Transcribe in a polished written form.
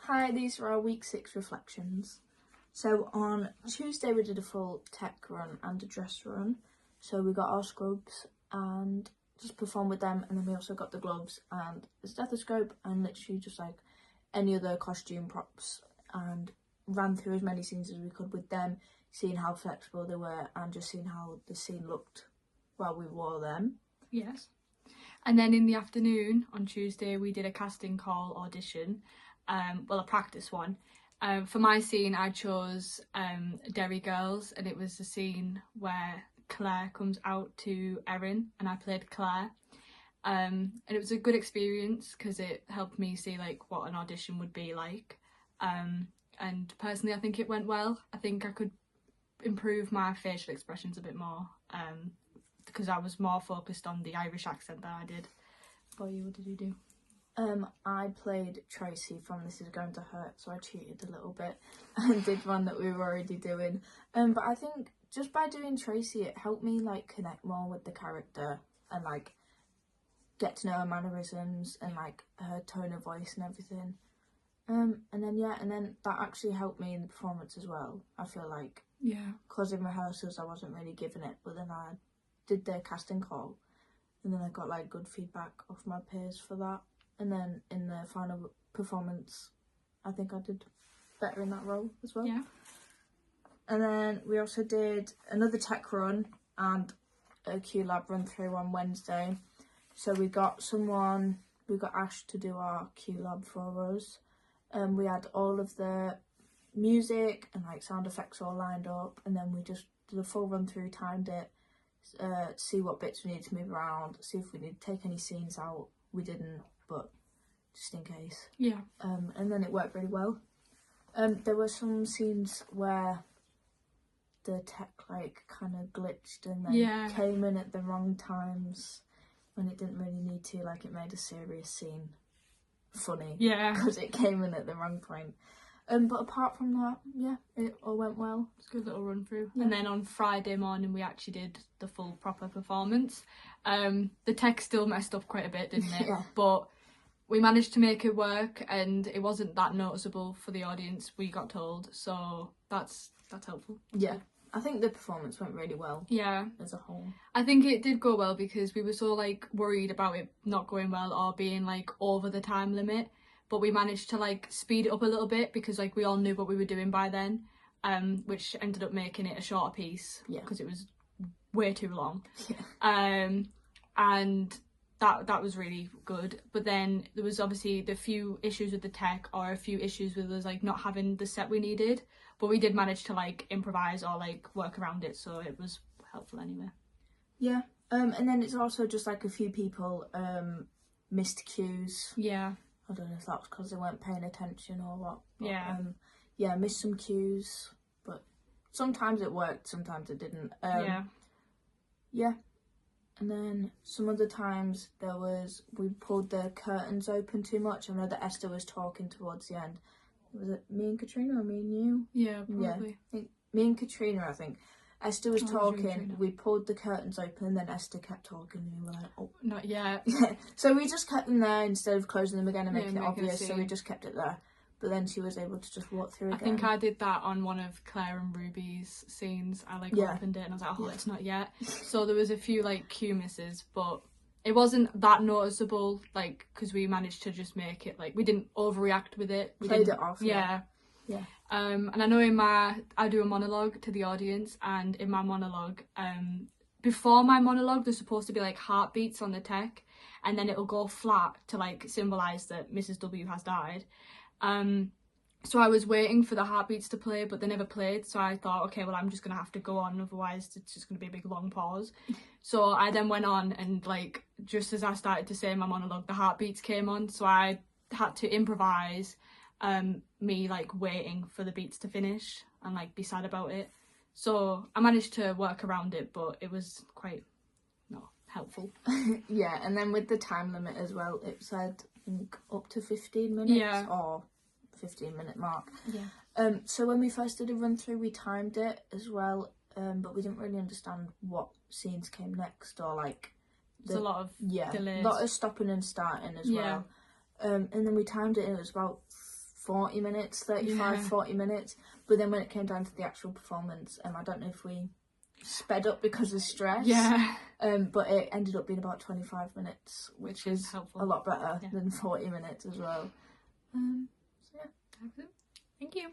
Hi, these are our week 6 reflections. So on Tuesday we did a full tech run and a dress run. So we got our scrubs and just performed with them, and then we also got the gloves and a stethoscope and literally just like any other costume props, and ran through as many scenes as we could with them, seeing how flexible they were and just seeing how the scene looked while we wore them. Yes. And then in the afternoon on Tuesday we did a casting call audition, a practice one. For my scene I chose Derry Girls, and it was the scene where Claire comes out to Erin and I played Claire. And it was a good experience because it helped me see like what an audition would be like. And personally I think it went well. I think I could improve my facial expressions a bit more, because I was more focused on the Irish accent that I did. For you, what did you do? I played Tracy from This Is Going to Hurt, so I cheated a little bit and did one that we were already doing. But I think just by doing Tracy, it helped me like connect more with the character and like get to know her mannerisms and like her tone of voice and everything. And then that actually helped me in the performance as well. I feel like, Yeah. because in rehearsals I wasn't really giving it, but then I did the casting call, and then I got like good feedback off my peers for that. And then in the final performance, I think I did better in that role as well. Yeah. And then we also did another tech run and a QLab run through on Wednesday. So we got Ash to do our QLab for us. We had all of the music and like sound effects all lined up, and then we just did a full run through, timed it, see what bits we needed to move around, see if we need to take any scenes out. We didn't, but just in case. Yeah. And then it worked really well. There were some scenes where the tech like kind of glitched and then came in at the wrong times when it didn't really need to. Like, it made a serious scene funny. Yeah. Because it came in at the wrong point. But apart from that, yeah, it all went well. It's a good little run through. Yeah. And then on Friday morning we actually did the full proper performance. The tech still messed up quite a bit, didn't it? Yeah. But we managed to make it work, and it wasn't that noticeable for the audience, we got told. So that's helpful. Yeah. Good. I think the performance went really well. Yeah. As a whole. I think it did go well because we were so like worried about it not going well or being like over the time limit, but we managed to like speed it up a little bit because like we all knew what we were doing by then, which ended up making it a shorter piece because it was way too long. Yeah. And that was really good. But then there was obviously the few issues with the tech, or a few issues with us like not having the set we needed, but we did manage to like improvise or like work around it, so it was helpful anyway. Yeah. And then it's also just like a few people missed cues. Yeah. I don't know if that was because they weren't paying attention or what. But, yeah. Missed some cues, but sometimes it worked, sometimes it didn't. Yeah. And then some other times we pulled the curtains open too much. I know that Esther was talking towards the end. Was it me and Katrina or me and you? Yeah, probably. Yeah, I think me and Katrina, I think. Esther was talking, we pulled the curtains open, and then Esther kept talking, and we were like, oh. Not yet. Yeah, so we just kept them there instead of closing them again and making it obvious, so we just kept it there. But then she was able to just walk through again. I think I did that on one of Claire and Ruby's scenes. I opened it and I was like, oh, it's not yet. So there was a few like cue misses, but it wasn't that noticeable, like, because we managed to just make it, like, we didn't overreact with it. We played it off. Yeah. And I know I do a monologue to the audience, and in my monologue, before my monologue, there's supposed to be like heartbeats on the tech, and then it'll go flat to like symbolise that Mrs. W has died. So I was waiting for the heartbeats to play, but they never played, so I thought, okay, well, I'm just gonna have to go on, otherwise it's just gonna be a big long pause. So I then went on, and like just as I started to say my monologue, the heartbeats came on, so I had to improvise me like waiting for the beats to finish and like be sad about it. So I managed to work around it, but it was quite not helpful. Yeah, and then with the time limit as well, it said up to 15 minutes or 15-minute mark. Yeah. So when we first did a run through, we timed it as well, but we didn't really understand what scenes came next, or like there's a lot of delays. A lot of stopping and starting as well. And then we timed it, and it was about 40 minutes, 35, 40 minutes. But then when it came down to the actual performance, I don't know if we sped up because of stress. Yeah. But it ended up being about 25 minutes, which is helpful. a lot better than 40 minutes as well. So yeah. Thank you.